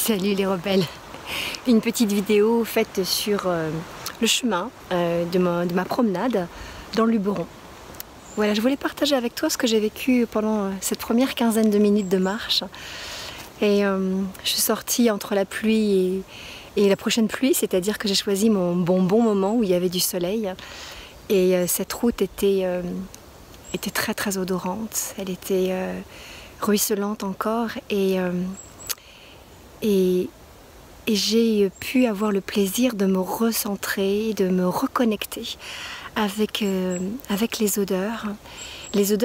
Salut les rebelles. Une petite vidéo faite sur le chemin de ma promenade dans le Luberon. Voilà, je voulais partager avec toi ce que j'ai vécu pendant cette première quinzaine de minutes de marche. Et je suis sortie entre la pluie et la prochaine pluie, c'est-à-dire que j'ai choisi mon bon moment où il y avait du soleil. Et cette route était très très odorante, elle était ruisselante encore et j'ai pu avoir le plaisir de me recentrer, de me reconnecter avec les odeurs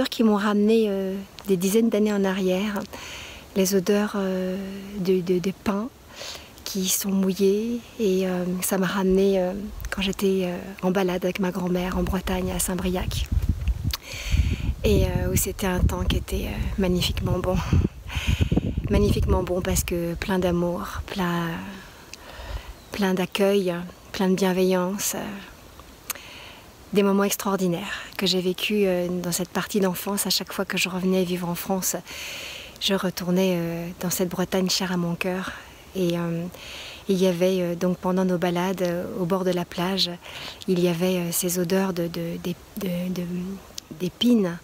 qui m'ont ramené des dizaines d'années en arrière, les odeurs des pins qui sont mouillés, et ça m'a ramené quand j'étais en balade avec ma grand-mère en Bretagne à Saint-Briac, et où c'était un temps qui était magnifiquement bon. Magnifiquement bon parce que plein d'amour, plein d'accueil, plein de bienveillance, des moments extraordinaires que j'ai vécu dans cette partie d'enfance. À chaque fois que je revenais vivre en France, je retournais dans cette Bretagne chère à mon cœur. Et il y avait donc pendant nos balades au bord de la plage, il y avait ces odeurs d'épines,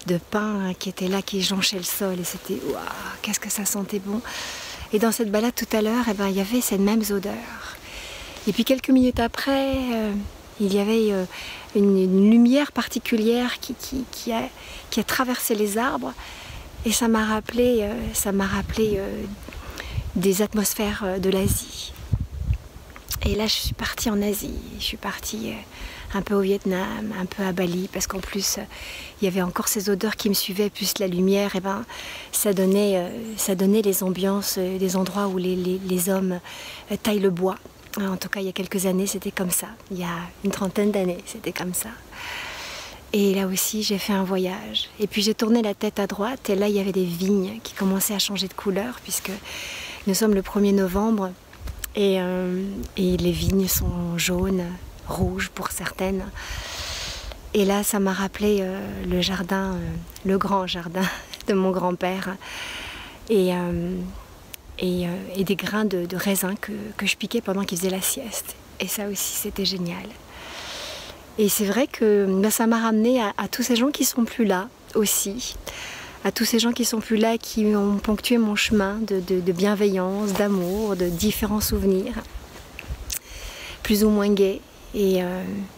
de pin qui était là, qui jonchait le sol, et c'était waouh, qu'est-ce que ça sentait bon. Et dans cette balade tout à l'heure, il y avait cette même odeur. Et puis quelques minutes après, il y avait une lumière particulière qui a traversé les arbres, et ça m'a rappelé des atmosphères de l'Asie. Et là, je suis partie en Asie, je suis partie un peu au Vietnam, un peu à Bali, parce qu'en plus, il y avait encore ces odeurs qui me suivaient, plus la lumière, et ça donnait les ambiances des endroits où les hommes taillent le bois. En tout cas, il y a quelques années, c'était comme ça. Il y a une trentaine d'années, c'était comme ça. Et là aussi, j'ai fait un voyage. Et puis, j'ai tourné la tête à droite, et là, il y avait des vignes qui commençaient à changer de couleur, puisque nous sommes le 1er novembre, et les vignes sont jaunes, rouges pour certaines. Et là, ça m'a rappelé le jardin, le grand jardin de mon grand-père, et des grains de raisin que je piquais pendant qu'il faisait la sieste. Et ça aussi, c'était génial. Et c'est vrai que ça m'a ramené à tous ces gens qui sont plus là aussi, à tous ces gens qui sont plus là, qui ont ponctué mon chemin de bienveillance, d'amour, de différents souvenirs, plus ou moins gais.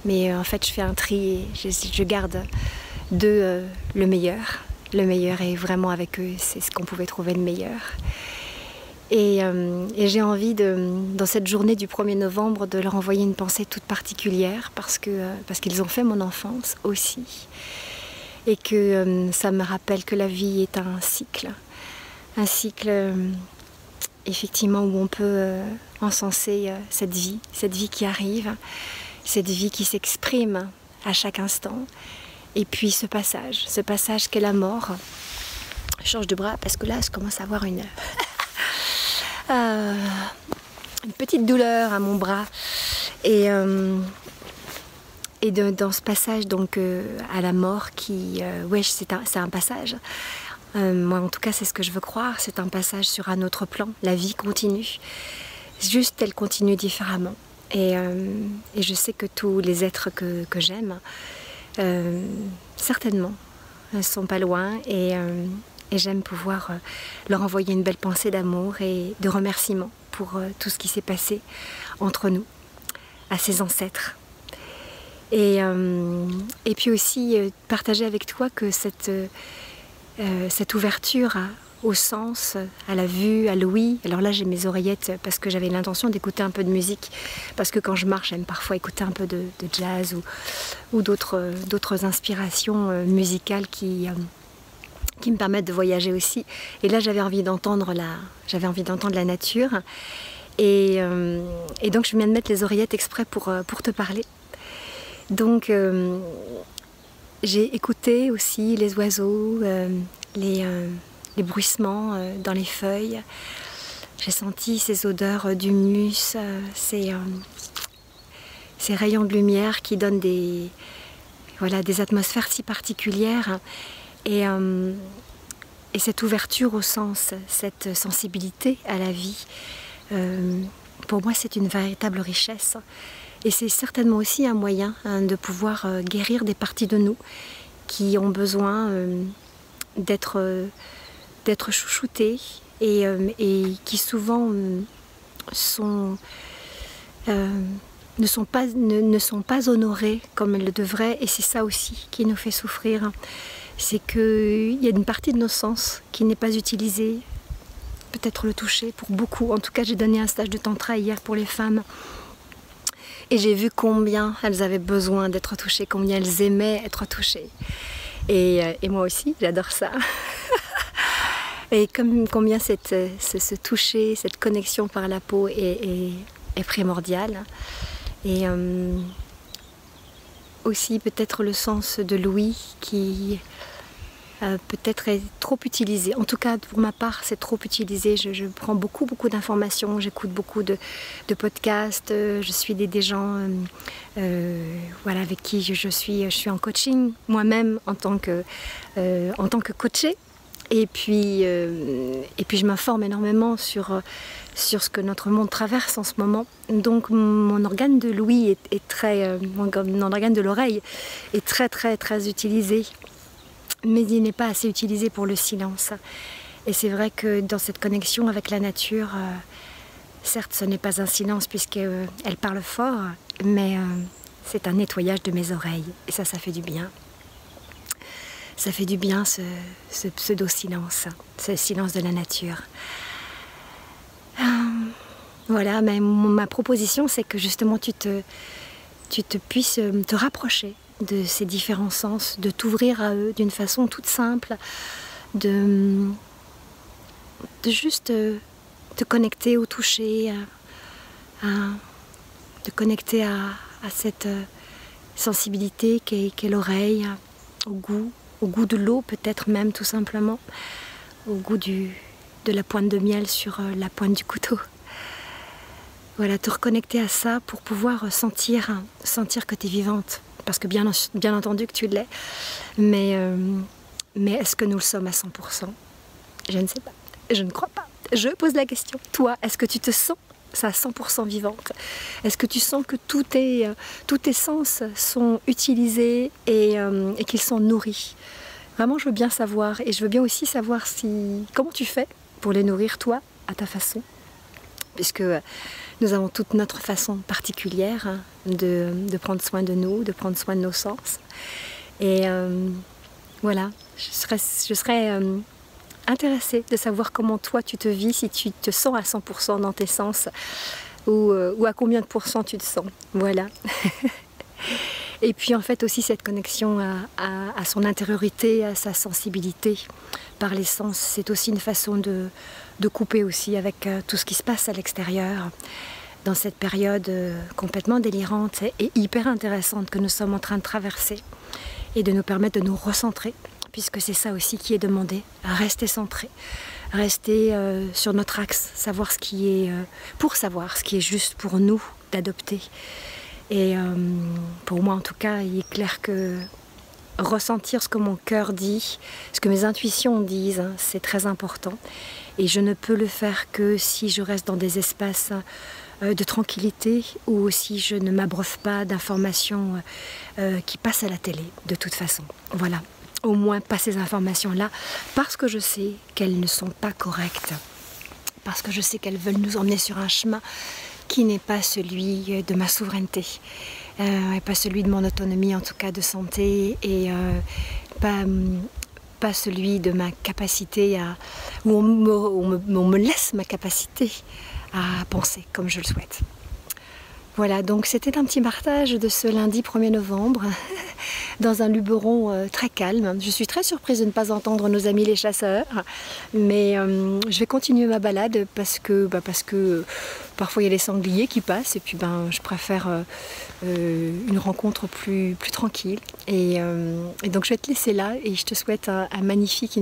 Mais en fait, je fais un tri et je garde le meilleur. Le meilleur, est vraiment avec eux, c'est ce qu'on pouvait trouver de meilleur. Et j'ai envie, dans cette journée du 1er novembre, de leur envoyer une pensée toute particulière, parce qu'ils ont fait mon enfance aussi. Et que ça me rappelle que la vie est un cycle effectivement, où on peut encenser cette vie qui arrive, cette vie qui s'exprime à chaque instant. Et puis ce passage qu'est la mort. Je change de bras parce que là, je commence à avoir une petite douleur à mon bras. Et dans ce passage donc à la mort, c'est un passage. Moi, en tout cas, c'est ce que je veux croire. C'est un passage sur un autre plan. La vie continue. Juste, elle continue différemment. Et je sais que tous les êtres que j'aime, certainement, ne sont pas loin. Et j'aime pouvoir leur envoyer une belle pensée d'amour et de remerciement pour tout ce qui s'est passé entre nous, à ses ancêtres. Et puis aussi partager avec toi que cette ouverture au sens, à la vue, à l'ouïe. Alors là, j'ai mes oreillettes parce que j'avais l'intention d'écouter un peu de musique, parce que quand je marche, j'aime parfois écouter un peu de jazz ou d'autres inspirations musicales qui me permettent de voyager aussi. Et là, j'avais envie d'entendre la nature. Et donc, je viens de mettre les oreillettes exprès pour te parler. Donc, j'ai écouté aussi les oiseaux, les bruissements dans les feuilles. J'ai senti ces odeurs d'humus, ces rayons de lumière qui donnent des atmosphères si particulières. Et cette ouverture au sens, cette sensibilité à la vie, pour moi c'est une véritable richesse. Et c'est certainement aussi un moyen de pouvoir guérir des parties de nous qui ont besoin d'être chouchoutées et qui souvent ne sont pas honorées comme elles le devraient. Et c'est ça aussi qui nous fait souffrir. C'est qu'il y a une partie de nos sens qui n'est pas utilisée. Peut-être le toucher pour beaucoup. En tout cas, j'ai donné un stage de tantra hier pour les femmes. Et j'ai vu combien elles avaient besoin d'être touchées, combien elles aimaient être touchées. Et moi aussi, j'adore ça. Et combien ce toucher, cette connexion par la peau est primordiale. Et aussi peut-être le sens de l'ouïe qui peut-être est trop utilisé. En tout cas, pour ma part, c'est trop utilisé. Je prends beaucoup d'informations, j'écoute beaucoup de podcasts, je suis des gens voilà, avec qui je suis en coaching moi-même en tant que coachée. Et puis je m'informe énormément sur ce que notre monde traverse en ce moment. Donc mon organe de l'ouïe mon organe de l'oreille est très utilisé. Mais il n'est pas assez utilisé pour le silence. Et c'est vrai que dans cette connexion avec la nature, certes ce n'est pas un silence puisqu'elle parle fort, mais c'est un nettoyage de mes oreilles. Et ça fait du bien. Ça fait du bien ce pseudo-silence, ce silence de la nature. Voilà, mais ma proposition c'est que justement tu puisses te rapprocher de ces différents sens, de t'ouvrir à eux d'une façon toute simple, de juste te connecter au toucher, de connecter à cette sensibilité qu'est l'oreille, au goût de l'eau peut-être même tout simplement, au goût de la pointe de miel sur la pointe du couteau. Voilà, te reconnecter à ça pour pouvoir sentir que tu es vivante. Parce que bien entendu que tu l'es, mais est-ce que nous le sommes à 100%? Je ne sais pas, je ne crois pas. Je pose la question, toi, est-ce que tu te sens à 100% vivante? Est-ce que tu sens que tous tes sens sont utilisés et qu'ils sont nourris? Vraiment, je veux bien savoir, et je veux bien aussi savoir comment tu fais pour les nourrir, toi, à ta façon. Puisque nous avons toute notre façon particulière de prendre soin de nous, de prendre soin de nos sens. Et voilà, je serais intéressée de savoir comment toi tu te vis, si tu te sens à 100% dans tes sens, ou à combien de pourcents tu te sens. Voilà. Et puis en fait aussi cette connexion à son intériorité, à sa sensibilité par les sens, c'est aussi une façon de couper aussi avec tout ce qui se passe à l'extérieur dans cette période complètement délirante et hyper intéressante que nous sommes en train de traverser, et de nous permettre de nous recentrer, puisque c'est ça aussi qui est demandé, rester centré, rester sur notre axe, pour savoir ce qui est juste pour nous d'adopter. Et pour moi en tout cas, il est clair que ressentir ce que mon cœur dit, ce que mes intuitions disent, c'est très important. Et je ne peux le faire que si je reste dans des espaces de tranquillité, ou si je ne m'abreuve pas d'informations qui passent à la télé, de toute façon. Voilà, au moins pas ces informations-là, parce que je sais qu'elles ne sont pas correctes, parce que je sais qu'elles veulent nous emmener sur un chemin qui n'est pas celui de ma souveraineté, et pas celui de mon autonomie, en tout cas de santé, et pas celui de ma capacité où on me laisse ma capacité à penser comme je le souhaite. Voilà, donc c'était un petit partage de ce lundi 1er novembre dans un Luberon très calme. Je suis très surprise de ne pas entendre nos amis les chasseurs, mais je vais continuer ma balade parce que parfois il y a les sangliers qui passent, et puis je préfère une rencontre plus tranquille. Et donc je vais te laisser là, et je te souhaite une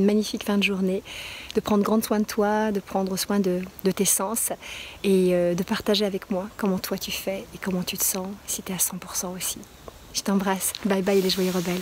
magnifique fin de journée, de prendre grand soin de toi, de prendre soin de tes sens, et de partager avec moi comment toi tu fais et comment tu te sens, si tu es à 100% aussi. Je t'embrasse, bye bye les joyeux rebelles.